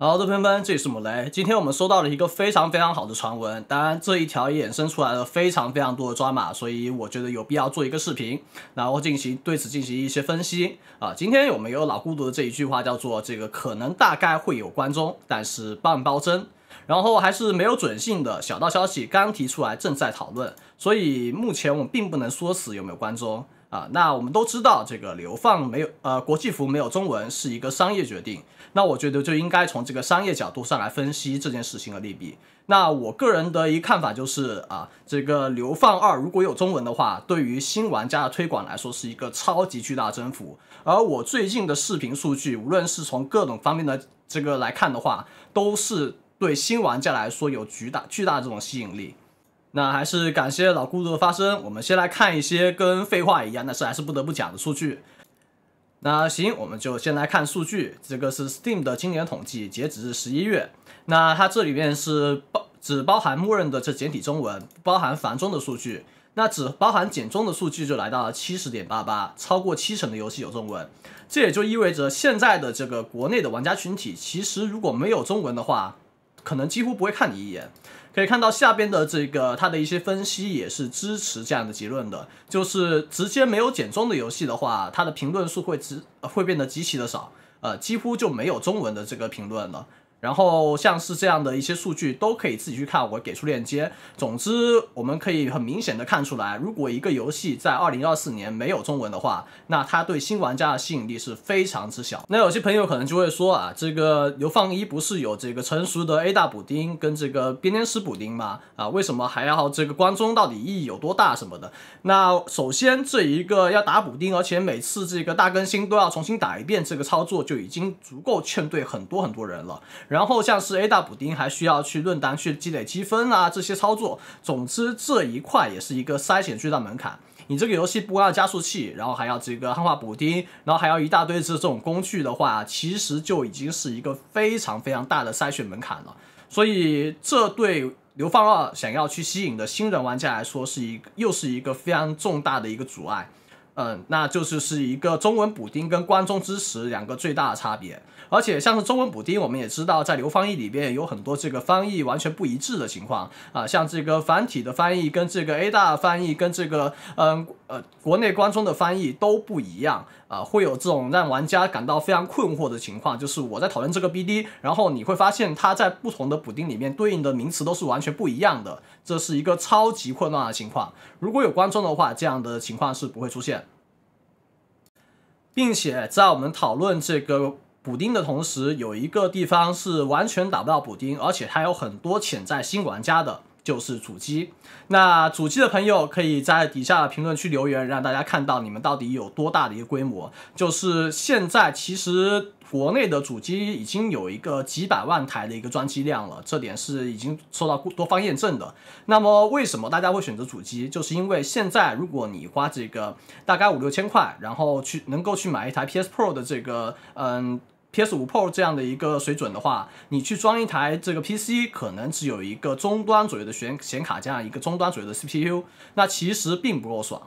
好的，朋友们，这里是姆雷。今天我们收到了一个非常好的传闻，当然这一条也衍生出来了非常多的抓马，所以我觉得有必要做一个视频，然后对此进行一些分析啊。今天我们有老孤独的这一句话叫做这个可能大概会有关中，但是半包真。然后还是没有准信的小道消息刚提出来，正在讨论，所以目前我们并不能说死有没有关中啊。那我们都知道这个流放没有国际服没有中文是一个商业决定，那我觉得就应该从这个商业角度上来分析这件事情的利弊。那我个人的一个看法就是这个流放2如果有中文的话，对于新玩家的推广来说是一个超级巨大的征服。而我最近的视频数据，无论是从各种方面的这个来看的话，都是对新玩家来说有巨大的这种吸引力。那还是感谢老孤独的发声。我们先来看一些跟废话一样，但是还是不得不讲的数据。那行，我们就先来看数据。这个是 Steam 的今年统计，截止是11月。那它这里面是只包含默认的这简体中文，不包含繁中的数据。那只包含简中的数据就来到了 70.88%， 超过70%的游戏有中文。这也就意味着现在的这个国内的玩家群体，其实如果没有中文的话，可能几乎不会看你一眼。可以看到下边的这个它的一些分析也是支持这样的结论的，就是直接没有简中的游戏的话，它的评论数会变得极其的少，几乎就没有中文的这个评论了。然后像是这样的一些数据都可以自己去看，我给出链接。总之我们可以很明显的看出来，如果一个游戏在2024年没有中文的话，那它对新玩家的吸引力是非常之小。那有些朋友可能就会说这个流放1不是有这个成熟的 A 大补丁跟这个编年史补丁吗？为什么还要这个关中到底意义有多大什么的？那首先这一个要打补丁，而且每次这个大更新都要重新打一遍，这个操作就已经足够劝退很多人了。然后像是 A 大补丁还需要去论坛去积累积分这些操作，总之这一块也是一个筛选巨大门槛。你这个游戏不光要加速器，然后还要这个汉化补丁，然后还要一大堆这种工具的话，其实就已经是一个非常大的筛选门槛了。所以这对流放2想要去吸引的新人玩家来说，又是一个非常重大的一个阻碍。那就是一个中文补丁跟关中支持两个最大的差别。而且像是中文补丁，我们也知道在流放1里边有很多这个翻译完全不一致的情况像这个繁体的翻译跟这个 A 大的翻译跟这个国内关中的翻译都不一样会有这种让玩家感到非常困惑的情况，就是我在讨论这个 BD， 然后你会发现它在不同的补丁里面对应的名词都是完全不一样的，这是一个超级混乱的情况。如果有关中的话，这样的情况是不会出现。并且在我们讨论这个补丁的同时，有一个地方是完全打不到补丁，而且它有很多潜在新玩家的，就是主机。那主机的朋友可以在底下的评论区留言，让大家看到你们到底有多大的一个规模。就是现在其实国内的主机已经有一个几百万台的一个装机量了，这点是已经受到多方验证的。那么为什么大家会选择主机？就是因为现在如果你花这个大概5-6千块，然后能够去买一台 PS Pro 的这个PS5 Pro 这样的一个水准的话，你去装一台这个 PC 可能只有一个中端左右的显卡这样一个中端左右的 CPU， 那其实并不够爽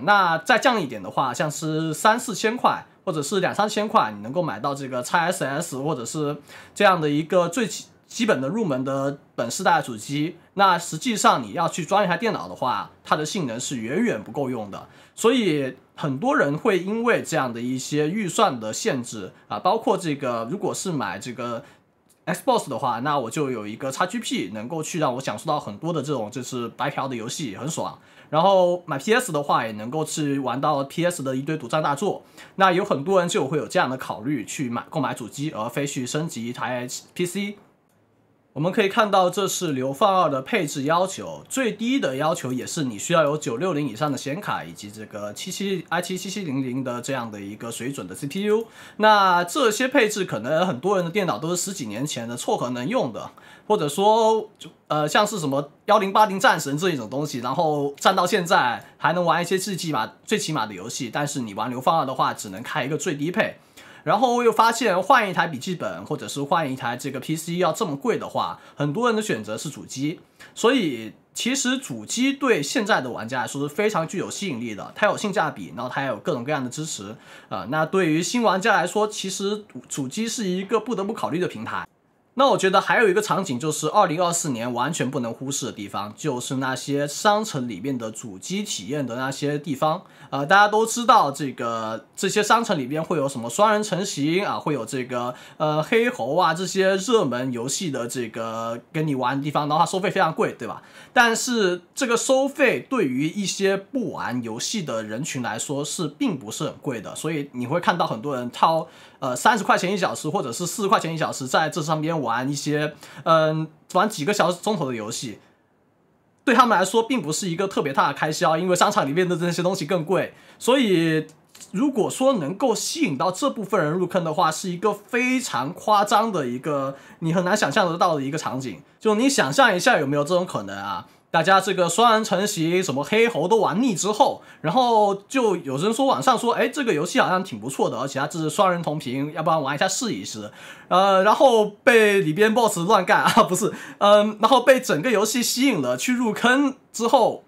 那再降一点的话，像是3-4千块或者是2-3千块，你能够买到这个 XSS 或者是这样的一个最基本的入门的本世代的主机，那实际上你要去装一台电脑的话，它的性能是远不够用的。所以很多人会因为这样的一些预算的限制包括这个如果是买这个 Xbox 的话，那我就有一个 XGP 能够去让我享受到很多的这种就是白嫖的游戏，很爽。然后买 PS 的话，也能够去玩到 PS 的一堆独占大作。那有很多人就会有这样的考虑去购买主机，而非去升级一台 PC。我们可以看到，这是流放2的配置要求，最低的要求也是你需要有960以上的显卡，以及这个i7-7700的这样的一个水准的 CPU。那这些配置可能很多人的电脑都是10几年前的凑合能用的，或者说像是什么1080战神这一种东西，然后战到现在还能玩一些最起码的游戏，但是你玩流放2的话，只能开一个最低配。然后又发现换一台笔记本或者是换一台这个 PC 要这么贵的话，很多人的选择是主机。所以其实主机对现在的玩家来说是非常具有吸引力的，它有性价比，然后它也有各种各样的支持那对于新玩家来说，其实主机是一个不得不考虑的平台。那我觉得还有一个场景就是2024年完全不能忽视的地方，就是那些商城里面的主机体验的那些地方。大家都知道这些商城里边会有什么双人成行啊，会有黑猴啊这些热门游戏的跟你玩的地方，然后它收费非常贵，对吧？但是这个收费对于一些不玩游戏的人群来说并不是很贵的，所以你会看到很多人掏30块钱1小时或者是40块钱1小时在这上边玩一些玩几个钟头的游戏，对他们来说并不是一个特别大的开销，因为商场里面的这些东西更贵。所以如果说能够吸引到这部分人入坑的话，是一个非常夸张的一个你很难想象得到的一个场景。就你想象一下有没有这种可能啊？大家这个双人成行什么黑猴都玩腻之后，然后就有人说网上说，这个游戏好像挺不错的，而且它这是双人同屏，要不然玩一下试一试。然后被里边 boss 乱干啊，不是，然后被整个游戏吸引了去入坑之后，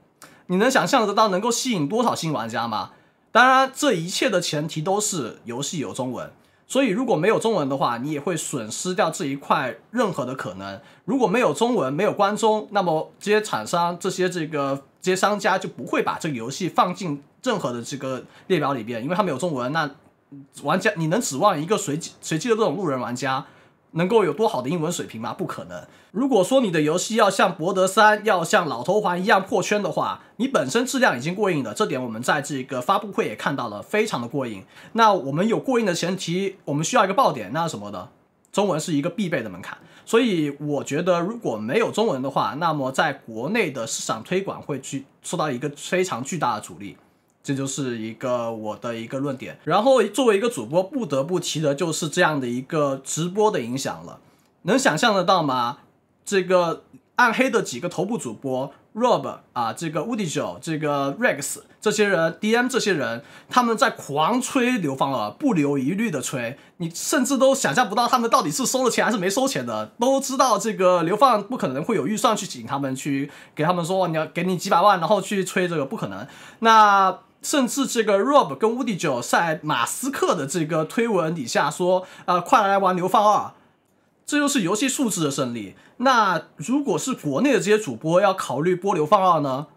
你能想象得到能够吸引多少新玩家吗？当然，这一切的前提都是游戏有中文。所以如果没有中文的话，你也会损失掉这一块任何的可能。如果没有中文，没有关中，那么这些厂商、这些商家就不会把这个游戏放进任何的这个列表里边，因为它没有中文。那玩家你能指望一个随机的这种路人玩家能够有多好的英文水平吗？不可能。如果说你的游戏要像博德3、要像老头环一样破圈的话，你本身质量已经过硬了，这点我们在这个发布会也看到了，非常的过硬。那我们有过硬的前提，我们需要一个爆点，那什么的，中文是一个必备的门槛。所以我觉得如果没有中文的话，那么在国内的市场推广会受到一个非常巨大的阻力。这就是我的一个论点。然后作为一个主播，不得不提的就是这样的一个直播的影响了。能想象得到吗？这个暗黑的几个头部主播 Rob 啊，这个 Woody9，这个 Rex 这些人 DM 这些人，他们在狂吹流放二，不留一律的吹，你甚至都想象不到他们到底是收了钱还是没收钱的。都知道这个流放不可能会有预算去请他们，去给他们说你要给你几百万然后去吹这个，不可能。那甚至这个 Rob 跟 Woody9在马斯克的这个推文底下说快来玩流放二，这就是游戏素质的胜利。那如果是国内的这些主播要考虑播流放二呢？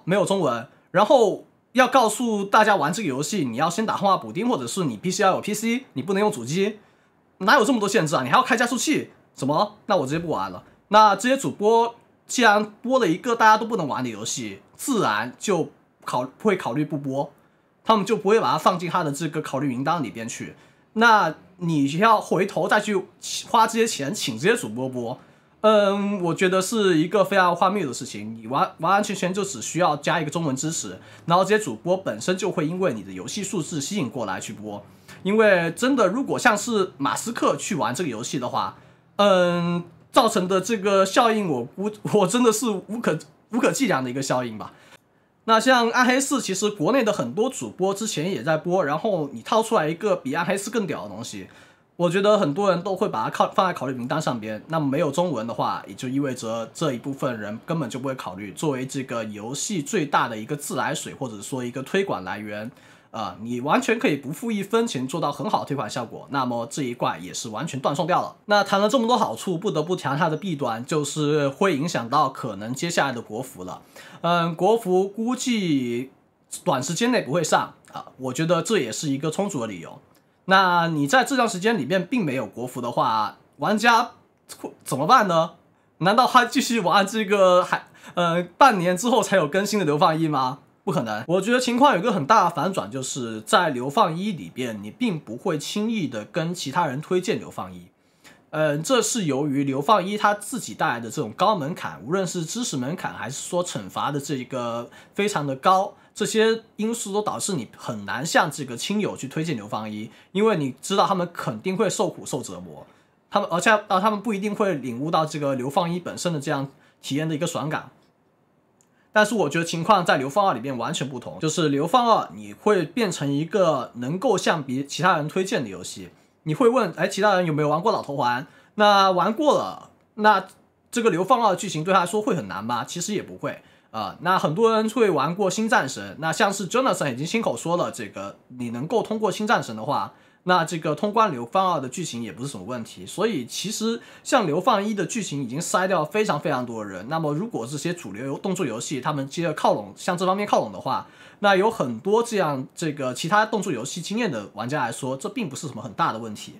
没有中文，然后要告诉大家玩这个游戏你要先打汉化补丁，或者是你必须要有 PC， 你不能用主机，哪有这么多限制啊？你还要开加速器什么？那我直接不玩了。那这些主播既然播了一个大家都不能玩的游戏，自然就会考虑不播，他们就不会把它放进他的这个考虑名单里边去。那你要回头再去花这些钱请这些主播播，我觉得是一个非常荒谬的事情。你完完全全就只需要加一个中文支持，然后这些主播本身就会因为你的游戏素质吸引过来去播。因为真的，如果像是马斯克去玩这个游戏的话，造成的这个效应，我真的是无可计量的一个效应吧。那像暗黑4，其实国内的很多主播之前也在播，然后你掏出来一个比暗黑4更屌的东西，我觉得很多人都会把它放在考虑名单上边。那么没有中文的话，也就意味着这一部分人根本就不会考虑。作为这个游戏最大的一个自来水，或者说一个推广来源，你完全可以不付1分钱做到很好的推广效果，那么这一怪也是完全断送掉了。那谈了这么多好处，不得不谈它的弊端，就是会影响到可能接下来的国服了。国服估计短时间内不会上我觉得这也是一个充足的理由。那你在这段时间里面并没有国服的话，玩家怎么办呢？难道他继续玩这个半年之后才有更新的流放1吗？不可能。我觉得情况有一个很大的反转，就是在流放1里边，你并不会轻易的跟其他人推荐流放1。这是由于流放1它自己带来的这种高门槛，无论是知识门槛还是说惩罚的这个非常的高，这些因素都导致你很难向这个亲友去推荐流放1，因为你知道他们肯定会受苦受折磨，而且他们不一定会领悟到这个流放1本身的这样体验的一个爽感。但是我觉得情况在流放2里面完全不同，就是流放2你会变成一个能够向其他人推荐的游戏。你会问其他人有没有玩过老头环？那玩过了，那这个流放2的剧情对他来说会很难吗？其实也不会那很多人会玩过新战神，那像是 Jonathan 已经亲口说了，这个你能够通过新战神的话，那这个通关流放2的剧情也不是什么问题。所以其实像流放1的剧情已经筛掉了非常非常多的人。那么如果这些主流动作游戏他们接着靠拢向这方面靠拢的话，那有很多这样其他动作游戏经验的玩家来说，这并不是什么很大的问题。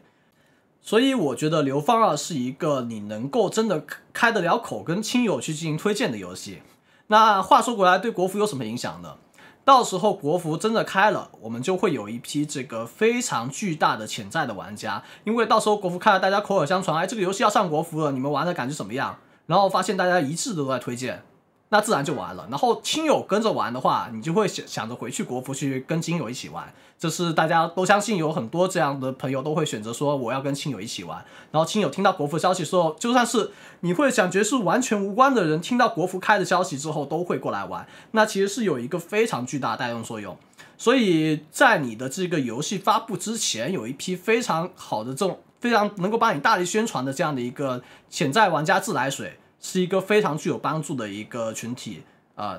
所以我觉得流放2是一个你能够真的开得了口跟亲友去进行推荐的游戏。那话说回来，对国服有什么影响呢？到时候国服真的开了，我们就会有一批这个非常巨大的潜在的玩家，因为到时候国服开了，大家口耳相传，哎，这个游戏要上国服了，你们玩的感觉怎么样？然后发现大家一致都在推荐，那自然就玩了。然后亲友跟着玩的话，你就会想着回去国服去跟亲友一起玩，这是大家都相信有很多这样的朋友都会选择说我要跟亲友一起玩。然后亲友听到国服消息之后，就算是你会感觉是完全无关的人，听到国服开的消息之后都会过来玩，那其实是有一个非常巨大的带动作用。所以在你的这个游戏发布之前，有一批非常好的这种非常能够帮你大力宣传的这样的一个潜在玩家自来水，是一个非常具有帮助的一个群体。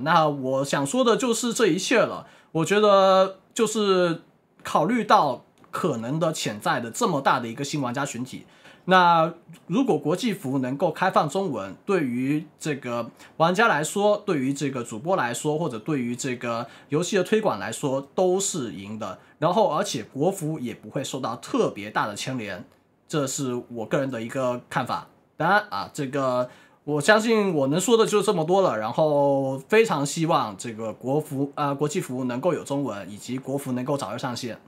那我想说的就是这一切了。我觉得就是考虑到可能的潜在的这么大的一个新玩家群体，那如果国际服能够开放中文，对于这个玩家来说，对于这个主播来说，或者对于这个游戏的推广来说，都是赢的。然后而且国服也不会受到特别大的牵连，这是我个人的一个看法。当然这个我相信我能说的就这么多了。然后非常希望这个国际服能够有中文，以及国服能够早日上线。